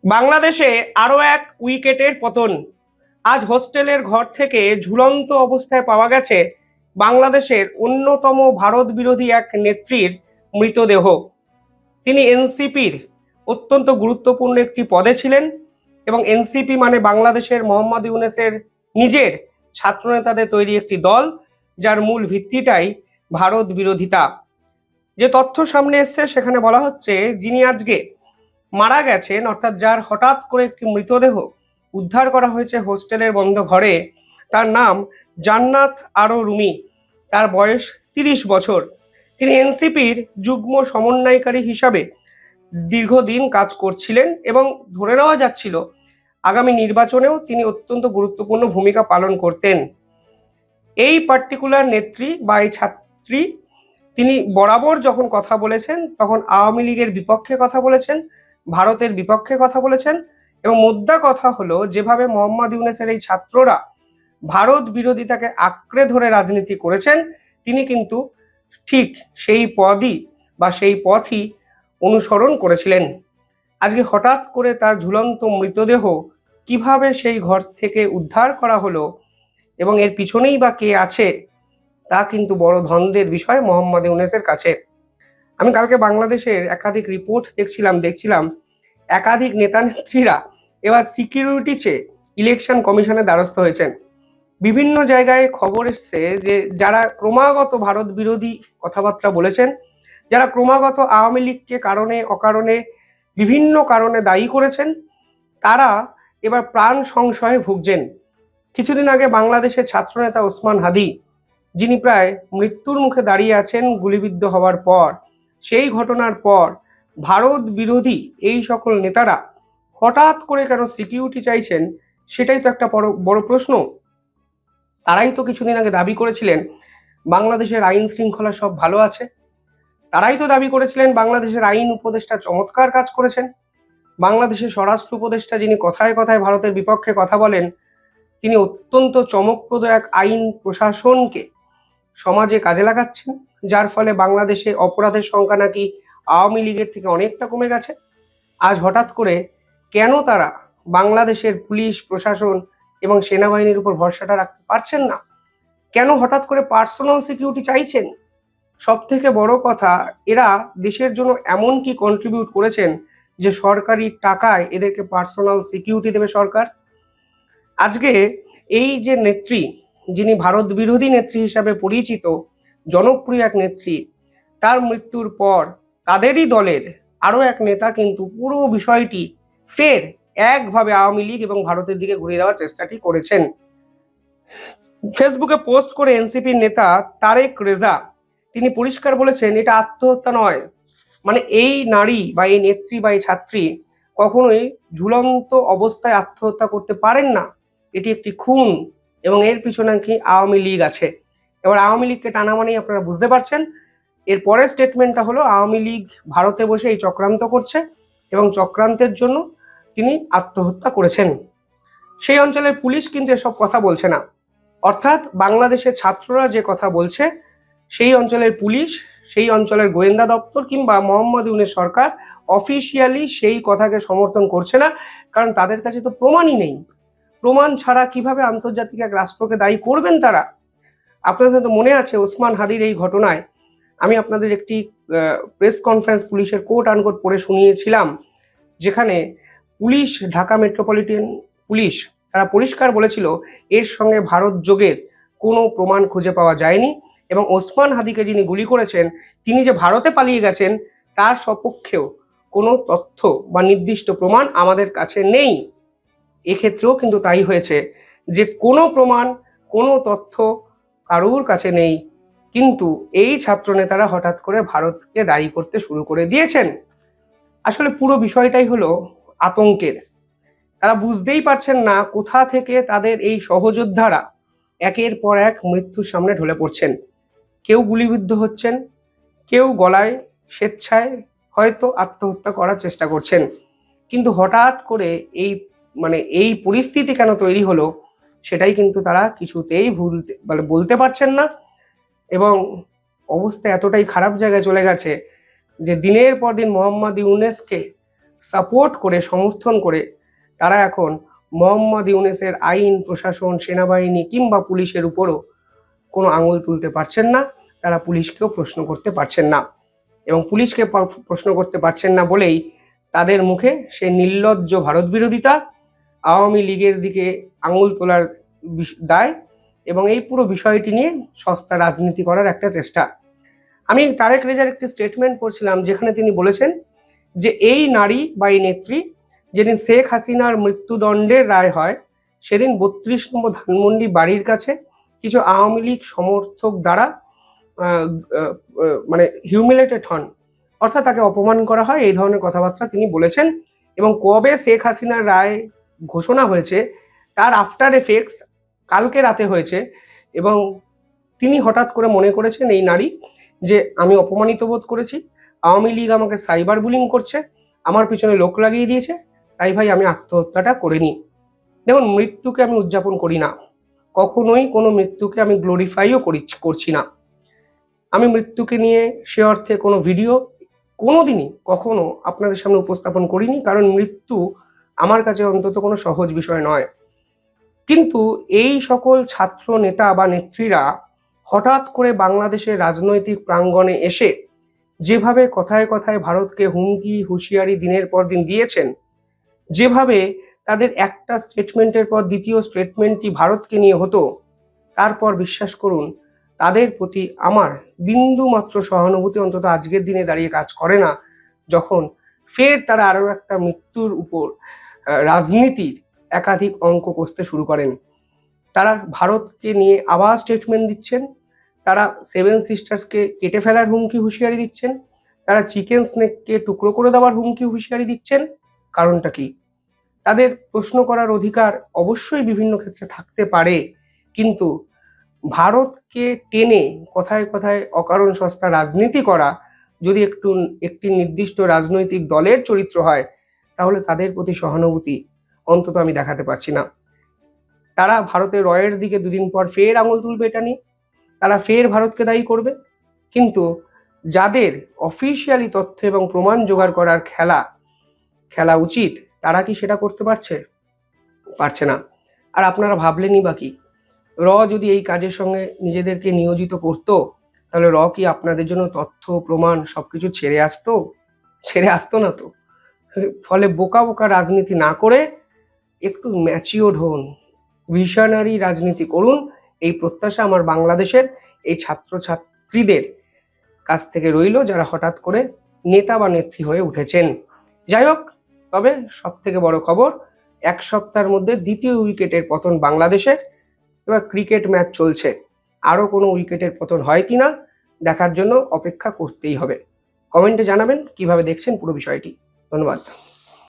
বাংলাদেশে আরো এক উইকেটের পতন। আজ হোস্টেলের ঘর থেকে ঝুলন্ত অবস্থায় পাওয়া গেছে বাংলাদেশের অন্যতম ভারত বিরোধী এক নেত্রীর মৃতদেহ। তিনি এনসিপির অত্যন্ত গুরুত্বপূর্ণ একটি পদে ছিলেন এবং এনসিপি মানে বাংলাদেশের মোহাম্মদ ইউনূসের নিজের ছাত্রনেতাদের তৈরি একটি দল, যার মূল ভিত্তিটাই ভারত বিরোধিতা। যে তথ্য সামনে এসছে সেখানে বলা হচ্ছে, যিনি আজকে মারা গেছেন, অর্থাৎ যার হঠাৎ করে একটি মৃতদেহ উদ্ধার করা হয়েছে হোস্টেলের বন্ধ ঘরে, তার নাম জান্নাত আরো রুমি। তার বয়স ৩০ বছর। তিনি এনসিপির যুগ্ম সমন্বয়কারী হিসাবে দীর্ঘদিন কাজ করছিলেন এবং ধরে নেওয়া যাচ্ছিল আগামী নির্বাচনেও তিনি অত্যন্ত গুরুত্বপূর্ণ ভূমিকা পালন করতেন। এই পার্টিকুলার নেত্রী বা এই ছাত্রী, তিনি বরাবর যখন কথা বলেছেন তখন আওয়ামী লীগের বিপক্ষে কথা বলেছেন, ভারতের বিপক্ষে কথা বলেছেন এবং মোদ্দা কথা হলো, যেভাবে মোহাম্মদ ইউনূসের এই ছাত্ররা ভারত বিরোধিতাকে আঁকড়ে ধরে রাজনীতি করেছেন, তিনি কিন্তু ঠিক সেই পদই বা সেই পথই অনুসরণ করেছিলেন। আজকে হঠাৎ করে তার ঝুলন্ত মৃতদেহ কিভাবে সেই ঘর থেকে উদ্ধার করা হলো এবং এর পিছনেই বা কে আছে, তা কিন্তু বড় ধন্দের বিষয় মোহাম্মদ ইউনূসের কাছে। আমি কালকে বাংলাদেশের একাধিক রিপোর্ট দেখছিলাম একাধিক নেতা নেত্রীরা এবার সিকিউরিটি চেয়ে ইলেকশন কমিশনের দ্বারস্থ হয়েছেন। বিভিন্ন জায়গায় খবর এসছে যে যারা ক্রমাগত ভারত বিরোধী কথাবার্তা বলেছেন, যারা ক্রমাগত আওয়ামী লীগকে কারণে অকারণে বিভিন্ন কারণে দায়ী করেছেন, তারা এবার প্রাণ সংশয়ে ভুগছেন। কিছুদিন আগে বাংলাদেশের ছাত্রনেতা ওসমান হাদি, যিনি প্রায় মৃত্যুর মুখে দাঁড়িয়ে আছেন গুলিবিদ্ধ হওয়ার পর, সেই ঘটনার পর ভারত বিরোধী এই সকল নেতারা হঠাৎ করে কেন সিকিউরিটি চাইছেন, সেটাই তো একটা বড় প্রশ্ন। তারাই তো কিছুদিন আগে দাবি করেছিলেন বাংলাদেশের আইন শৃঙ্খলা সব ভালো আছে। তারাই তো দাবি করেছিলেন বাংলাদেশের আইন উপদেষ্টা চমৎকার কাজ করেছেন। বাংলাদেশের স্বরাষ্ট্র উপদেষ্টা, যিনি কথায় কথায় ভারতের বিপক্ষে কথা বলেন, তিনি অত্যন্ত চমকপ্রদ এক আইন প্রশাসনকে সমাজে কাজে লাগাচ্ছেন, যার ফলে বাংলাদেশে অপরাধের সংখ্যা নাকি আওয়ামী লীগের থেকে অনেকটা কমে গেছে। আজ হঠাৎ করে কেন তারা বাংলাদেশের পুলিশ প্রশাসন এবং সেনাবাহিনীর উপর ভরসাটা রাখতে পারছেন না? কেন হঠাৎ করে পার্সোনাল সিকিউরিটি চাইছেন? সব থেকে বড় কথা, এরা দেশের জন্য এমন কি কন্ট্রিবিউট করেছেন যে সরকারি টাকায় এদেরকে পার্সোনাল সিকিউরিটি দেবে সরকার? আজকে এই যে নেত্রী, যিনি ভারত বিরোধী নেত্রী হিসাবে পরিচিত, জনপ্রিয় এক নেত্রী, তার মৃত্যুর পর তাদেরই দলের আরো এক নেতা কিন্তু পুরো বিষয়টি ফের একভাবে আওয়ামী লীগ এবং ভারতের দিকে ঘুরিয়ে দেওয়ার চেষ্টাটি করেছেন। ফেসবুকে পোস্ট করে এনসিপির নেতা তারেক রেজা, তিনি পরিষ্কার বলেছেন এটা আত্মহত্যা নয়। মানে এই নারী বা এই নেত্রী বা এই ছাত্রী কখনোই ঝুলন্ত অবস্থায় আত্মহত্যা করতে পারেন না, এটি একটি খুন এবং এর পিছনে কি আওয়ামী লীগ আছে। এবার আওয়ামী লীগকে টানা মানেই আপনারা বুঝতে পারছেন। এর পরের স্টেটমেন্টটা হলো আওয়ামী লীগ ভারতে বসে এই চক্রান্ত করছে এবং চক্রান্তের জন্য তিনি আত্মহত্যা করেছেন। সেই অঞ্চলের পুলিশ কিন্তু এসব কথা বলছে না, অর্থাৎ বাংলাদেশের ছাত্ররা যে কথা বলছে, সেই অঞ্চলের পুলিশ, সেই অঞ্চলের গোয়েন্দা দপ্তর কিংবা মোহাম্মদ ইউনূস সরকার অফিসিয়ালি সেই কথাকে সমর্থন করছে না, কারণ তাদের কাছে তো প্রমাণই নেই। প্রমাণ ছাড়া কিভাবে আন্তর্জাতিক এক রাষ্ট্রকে দায়ী করবেন তারা? আপনাদের তো মনে আছে ওসমান হাদির এই ঘটনায় আমি আপনাদের একটি প্রেস কনফারেন্স পুলিশের কোট আনকোট পড়ে শুনিয়েছিলাম, যেখানে পুলিশ, ঢাকা মেট্রোপলিটন পুলিশ, তারা পরিষ্কার বলেছিল এর সঙ্গে ভারত যোগের কোনো প্রমাণ খুঁজে পাওয়া যায়নি এবং ওসমান হাদিকে যিনি গুলি করেছেন তিনি যে ভারতে পালিয়ে গেছেন তার সপক্ষেও কোনো তথ্য বা নির্দিষ্ট প্রমাণ আমাদের কাছে নেই। এক্ষেত্রেও কিন্তু তাই হয়েছে, যে কোনো প্রমাণ, কোনো তথ্য কারোর কাছে নেই, কিন্তু এই ছাত্র নেতারা হঠাৎ করে ভারতকে দায়ী করতে শুরু করে দিয়েছেন। আসলে পুরো বিষয়টাই হলো আতঙ্কের। তারা বুঝতেই পারছেন না কোথা থেকে তাদের এই সহযোদ্ধারা একের পর এক মৃত্যুর সামনে ঢলে পড়ছেন। কেউ গুলিবিদ্ধ হচ্ছেন, কেউ গলায় স্বেচ্ছায় হয়তো আত্মহত্যা করার চেষ্টা করছেন। কিন্তু হঠাৎ করে এই পরিস্থিতি কেন তৈরি হলো, সেটাই কিন্তু তারা কিছুতেই বলতে পারছেন না এবং অবস্থা এতটাই খারাপ জায়গায় চলে গেছে যে দিনের পর দিন মোহাম্মদ ইউনূসকে সাপোর্ট করে, সমর্থন করে তারা এখন মোহাম্মদ ইউনূসের আইন, প্রশাসন, সেনাবাহিনী কিংবা পুলিশের উপরও কোনো আঙুল তুলতে পারছেন না। তারা পুলিশকেও প্রশ্ন করতে পারছেন না, এবং পুলিশকে প্রশ্ন করতে পারছেন না বলেই তাদের মুখে সে নির্লজ্জ ভারত বিরোধিতা, আওয়ামী লীগের দিকে আঙুল তোলার দায় এবং এই পুরো বিষয়টি নিয়ে সস্তা রাজনীতি করার একটা চেষ্টা। আমি তারেক রেজার একটি স্টেটমেন্ট পড়ছিলাম, যেখানে তিনি বলেছেন যে এই নারী বা এই নেত্রী যেদিন শেখ হাসিনার মৃত্যুদণ্ডের রায় হয়, সেদিন 32 নম্বর ধানমন্ডি বাড়ির কাছে কিছু আওয়ামী লীগ সমর্থক দ্বারা মানে হিউমিলেটেড হন, অর্থাৎ তাকে অপমান করা হয়, এই ধরনের কথাবার্তা তিনি বলেছেন। এবং কবে শেখ হাসিনার রায় ঘোষণা হয়েছে তার আফটার এফেক্টস কালকে রাতে হয়েছে, এবং তিনি হঠাৎ করে মনে করেছেন এই নারী যে আমি অপমানিত বোধ করেছি, আওয়ামী লীগ আমাকে সাইবার বুলিং করছে, আমার পিছনে লোক লাগিয়ে দিয়েছে, তাই ভাই আমি আত্মহত্যাটা করে নিই। দেখুন, মৃত্যুকে আমি উদযাপন করি না, কখনোই কোনো মৃত্যুকে আমি গ্লোরিফাইও করছি না। আমি মৃত্যুকে নিয়ে সে অর্থে কোনো ভিডিও কোনোদিনই কখনো আপনাদের সামনে উপস্থাপন করিনি, কারণ মৃত্যু আমার কাছে অন্তত কোনো সহজ বিষয় নয়। কিন্তু এই সকল ছাত্র নেতা বা নেত্রীরা হঠাৎ করে বাংলাদেশের রাজনৈতিক প্রাঙ্গণে এসে যেভাবে কথায় কথায় ভারতকে হুমকি হুঁশিয়ারি দিনের পর দিন দিয়েছেন, যেভাবে তাদের একটা স্টেটমেন্টের পর দ্বিতীয় স্টেটমেন্টটি ভারতকে নিয়ে হতো, তারপর বিশ্বাস করুন তাদের প্রতি আমার বিন্দু মাত্র সহানুভূতি অন্তত আজকের দিনে দাঁড়িয়ে কাজ করে না, যখন ফের তারা আরো একটা মৃত্যুর উপর রাজনীতির একাধিক অঙ্ক কষতে শুরু করেন। তারা ভারতকে নিয়ে আবার স্টেটমেন্ট দিচ্ছেন, তারা 7 সিস্টার্সকে কেটে ফেলার হুমকি হুঁশিয়ারি দিচ্ছেন, তারা চিকেন স্নেককে টুকরো করে দেওয়ার হুমকি হুঁশিয়ারি দিচ্ছেন। কারণটা কি? তাদের প্রশ্ন করার অধিকার অবশ্যই বিভিন্ন ক্ষেত্রে থাকতে পারে, কিন্তু ভারতকে টেনে কথায় কথায় অকারণ সস্তা রাজনীতি করা যদি একটি নির্দিষ্ট রাজনৈতিক দলের চরিত্র হয়, তাহলে তাদের প্রতি সহানুভূতি অন্তত আমি দেখাতে পারছি না। তারা ভারতের রয়ের দিকে দুদিন পর ফের আঙুল তুলবে, এটা নিয়ে তারা ফের ভারতকে দায়ী করবে, কিন্তু যাদের অফিসিয়ালি তথ্য এবং প্রমাণ জোগাড় করার খেলা উচিত, তারা কি সেটা করতে পারছে না। আর আপনারা ভাবলেনই বা কি, র যদি এই কাজের সঙ্গে নিজেদেরকে নিয়োজিত করতো, তাহলে র কি আপনাদের জন্য তথ্য প্রমাণ সবকিছু ছেড়ে আসতো না তো। ফলে বোকা বোকা রাজনীতি না করে একটু ম্যাচিওর হন, ভিশনারি রাজনীতি করুন, এই প্রত্যাশা আমার বাংলাদেশের এই ছাত্রছাত্রীদের কাছ থেকে রইল, যারা হঠাৎ করে নেতা বা নেত্রী হয়ে উঠেছেন। যাই হোক, তবে সব থেকে বড় খবর, 1 সপ্তাহের মধ্যে দ্বিতীয় উইকেটের পতন বাংলাদেশের। এবার ক্রিকেট ম্যাচ চলছে, আরো কোনো উইকেটের পতন হয় কিনা দেখার জন্য অপেক্ষা করতেই হবে। কমেন্টে জানাবেন কিভাবে দেখছেন পুরো বিষয়টি। ধন্যবাদ।